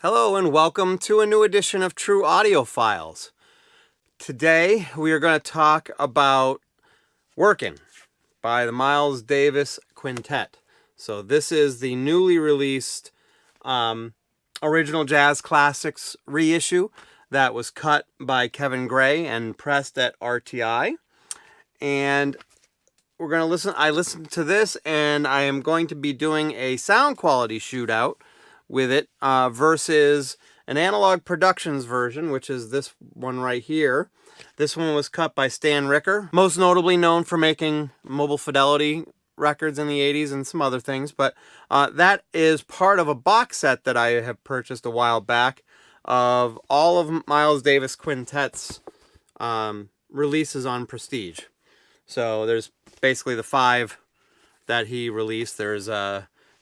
Hello and welcome to a new edition of True Audio Files. Today we are going to talk about Workin by the Miles Davis Quintet. So this is the newly released Original Jazz Classics reissue that was cut by Kevin Gray and pressed at RTI. And we're going to listen. I listened to this and I am going to be doing a sound quality shootout with it versus an Analogue Productions version, which is this one right here. This one was cut by Stan Ricker, most notably known for making Mobile Fidelity records in the 80s and some other things. But that is part of a box set that I have purchased a while back of all of Miles Davis Quintet's releases on Prestige. So there's basically the 5 that he released. There's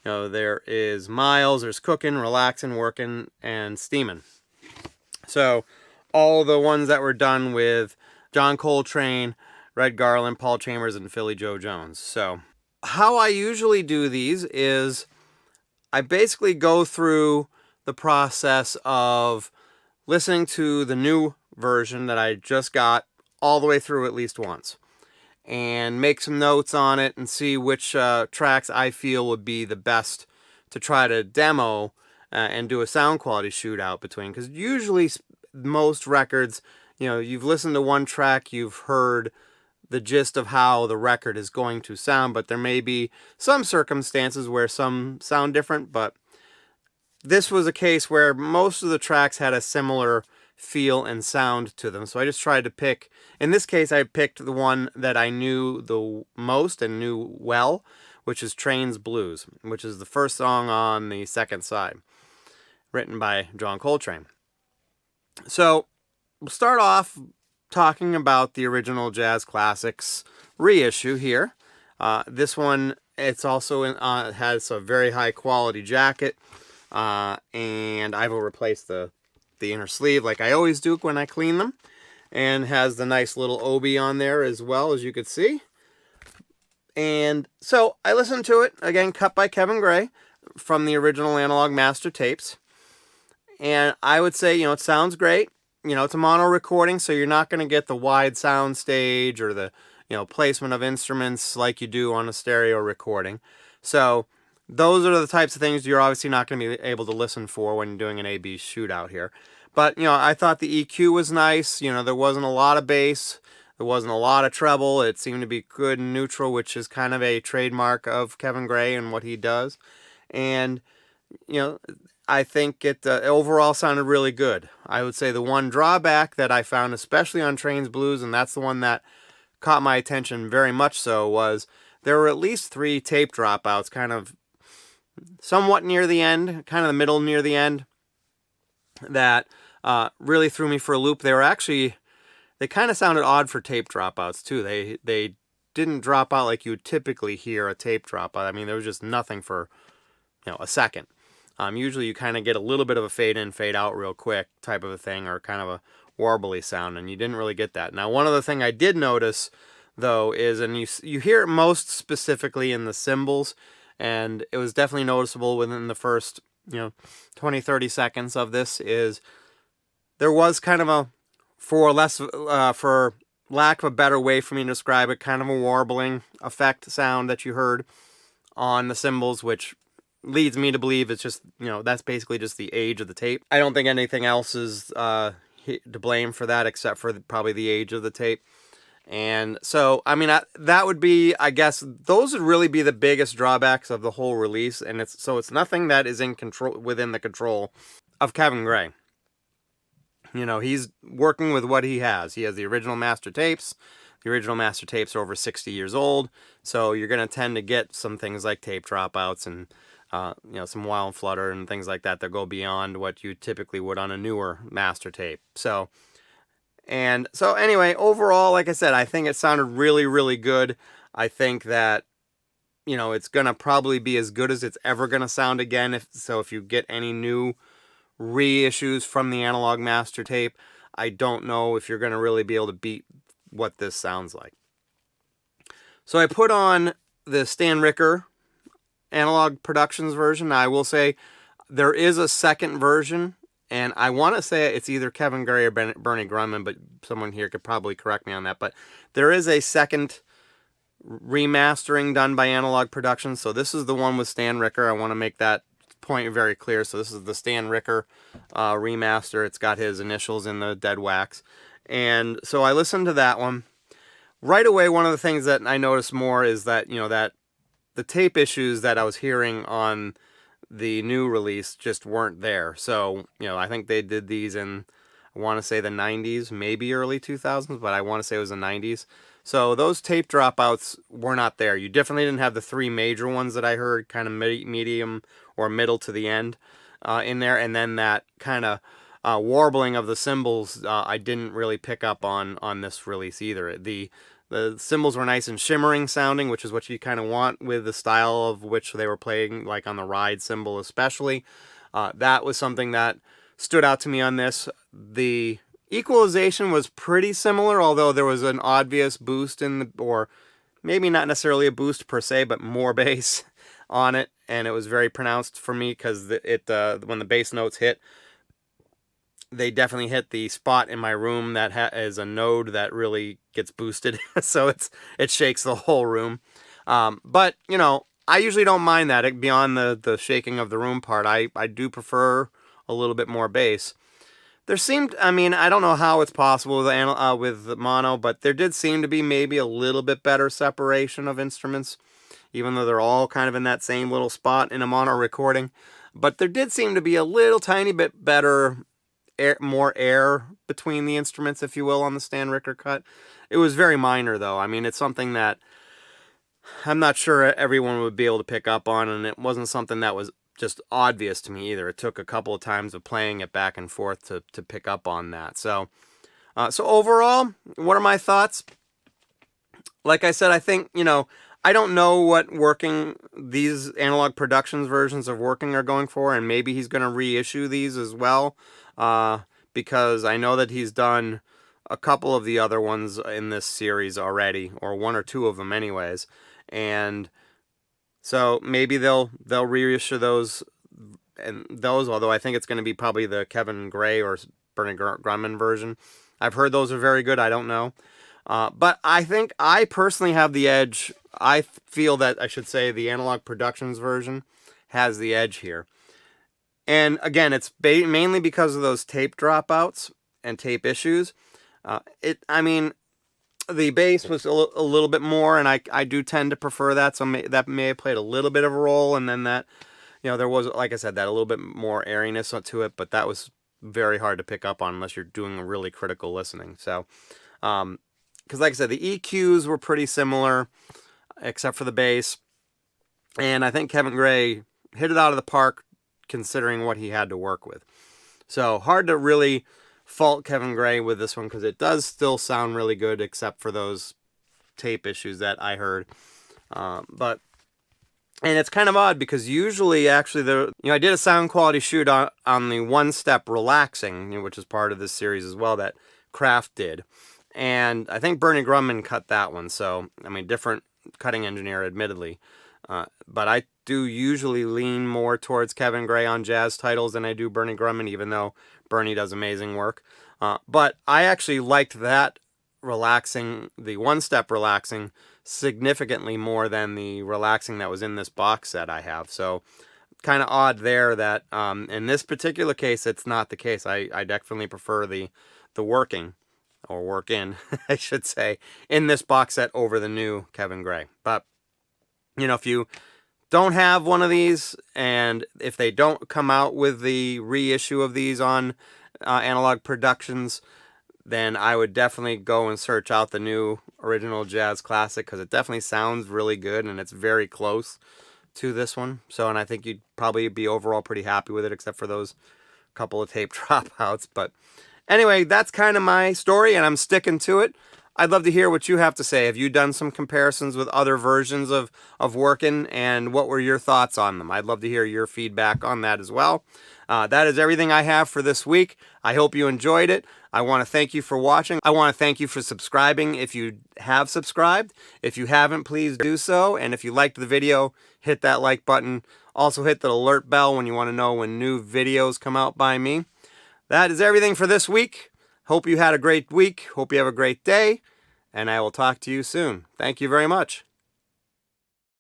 there is Miles, there's Cookin', Relaxin', Workin', and Steamin'. So all the ones that were done with John Coltrane, Red Garland, Paul Chambers, and Philly Joe Jones. So how I usually do these is I basically go through the process of listening to the new version that I just got all the way through at least once, and make some notes on it and see which tracks I feel would be the best to try to demo and do a sound quality shootout between. Because usually most records, you've listened to one track, you've heard the gist of how the record is going to sound, but there may be some circumstances where some sound different. But this was a case where most of the tracks had a similar feel and sound to them. So I just tried to pick, in this case I picked the one that I knew the most and knew well, which is Train's Blues, which is the first song on the second side, written by John Coltrane. So we'll start off talking about the Original Jazz Classics reissue here. This one, it's also it has a very high quality jacket, and I will replace the inner sleeve like I always do when I clean them, and has the nice little obi on there as well, as you could see. And so I listened to it again, cut by Kevin Gray from the original Analog Master tapes, and I would say it sounds great. It's a mono recording, so you're not going to get the wide sound stage or the placement of instruments like you do on a stereo recording. So those are the types of things you're obviously not going to be able to listen for when you're doing an A-B shootout here. But, I thought the EQ was nice. There wasn't a lot of bass. There wasn't a lot of treble. It seemed to be good and neutral, which is kind of a trademark of Kevin Gray and what he does. And, I think it overall sounded really good. I would say the one drawback that I found, especially on Train's Blues, and that's the one that caught my attention very much so, was there were at least 3 tape dropouts, kind of somewhat near the end, kind of the middle near the end, that really threw me for a loop. They kind of sounded odd for tape dropouts too. They didn't drop out like you would typically hear a tape dropout. I mean, there was just nothing for a second. Usually you kind of get a little bit of a fade in, fade out real quick type of a thing, or kind of a warbly sound, and you didn't really get that. Now, one other thing I did notice though is, and you hear it most specifically in the cymbals, and it was definitely noticeable within the first 20-30 seconds of this, is there was kind of a, for lack of a better way for me to describe it, kind of a warbling effect sound that you heard on the cymbals, which leads me to believe it's just, that's basically just the age of the tape. I don't think anything else is to blame for that except for probably the age of the tape. And so, I mean, that would be, I guess, those would really be the biggest drawbacks of the whole release. And it's nothing that is within the control of Kevin Gray. He's working with what he has. He has the original master tapes. The original master tapes are over 60 years old. So you're going to tend to get some things like tape dropouts and, some wild flutter and things like that go beyond what you typically would on a newer master tape. So anyway, overall, like I said, I think it sounded really, really good. I think that, it's going to probably be as good as it's ever going to sound again. If you get any new reissues from the Analog Master tape, I don't know if you're going to really be able to beat what this sounds like. So I put on the Stan Ricker Analogue Productions version. I will say There is a second version, and I want to say it's either Kevin Gray or Bernie Grumman, but someone here could probably correct me on that. But there is a second remastering done by Analogue Productions. So this is the one with Stan Ricker. I want to make that point very clear. So this is the Stan Ricker remaster. It's got his initials in the dead wax. And so I listened to that one. Right away, one of the things that I noticed more is that, that the tape issues that I was hearing on the new release just weren't there. So, I think they did these in, I want to say the 90s, maybe early 2000s, but I want to say it was the 90s. So those tape dropouts were not there. You definitely didn't have the three major ones that I heard, kind of medium or middle to the end in there. And then that kind of warbling of the cymbals, I didn't really pick up on this release either. The cymbals were nice and shimmering sounding, which is what you kind of want with the style of which they were playing, like on the ride cymbal especially. That was something that stood out to me on this. The equalization was pretty similar, although there was an obvious boost or maybe not necessarily a boost per se, but more bass on it, and it was very pronounced for me because when the bass notes hit, they definitely hit the spot in my room that is a node that really gets boosted, so it shakes the whole room. But I usually don't mind that beyond the shaking of the room part. I do prefer a little bit more bass. There seemed, I don't know how it's possible with the mono, but there did seem to be maybe a little bit better separation of instruments, even though they're all kind of in that same little spot in a mono recording. But there did seem to be a little tiny bit better, more air between the instruments, if you will, on the Stan Ricker cut. It was very minor, though. It's something that I'm not sure everyone would be able to pick up on, and it wasn't something that was just obvious to me either. It took a couple of times of playing it back and forth to pick up on that. So overall, what are my thoughts? Like I said, I think, I don't know what Working, these Analogue Productions versions of Working are going for, and maybe he's going to reissue these as well, because I know that he's done a couple of the other ones in this series already, or one or two of them anyways, and so maybe they'll reissue those, although I think it's going to be probably the Kevin Gray or Bernie Grumman version. I've heard those are very good. I don't know. But I think I personally have the edge. I feel that, I should say, the Analogue Productions version has the edge here. And again, it's mainly because of those tape dropouts and tape issues. The bass was a little bit more, and I do tend to prefer that, so that may have played a little bit of a role, and then that, there was, like I said, that a little bit more airiness to it, but that was very hard to pick up on unless you're doing really critical listening. So, because like I said, the EQs were pretty similar, except for the bass, and I think Kevin Gray hit it out of the park considering what he had to work with. So, hard to really fault Kevin Gray with this one, because it does still sound really good, except for those tape issues that I heard. And it's kind of odd, because usually, actually, I did a sound quality shoot on the one-step relaxing, which is part of this series as well, that Kraft did. And I think Bernie Grumman cut that one, so, different cutting engineer, admittedly. But I do usually lean more towards Kevin Gray on jazz titles than I do Bernie Grumman, even though Bernie does amazing work. But I actually liked that relaxing, the one-step relaxing, significantly more than the relaxing that was in this box set I have. So kind of odd there that in this particular case, it's not the case. I definitely prefer the Working, or Workin, I should say, in this box set over the new Kevin Gray. But, if you don't have one of these, and if they don't come out with the reissue of these on Analogue Productions, then I would definitely go and search out the new original jazz classic, because it definitely sounds really good, and it's very close to this one. So, and I think you'd probably be overall pretty happy with it, except for those couple of tape dropouts. But anyway, that's kind of my story, and I'm sticking to it. I'd love to hear what you have to say. Have you done some comparisons with other versions of Workin, and what were your thoughts on them? I'd love to hear your feedback on that as well. That is everything I have for this week. I hope you enjoyed it. I want to thank you for watching. I want to thank you for subscribing if you have subscribed. If you haven't, please do so. And if you liked the video, hit that like button. Also hit the alert bell when you want to know when new videos come out by me. That is everything for this week. Hope you had a great week. Hope you have a great day. And I will talk to you soon. Thank you very much.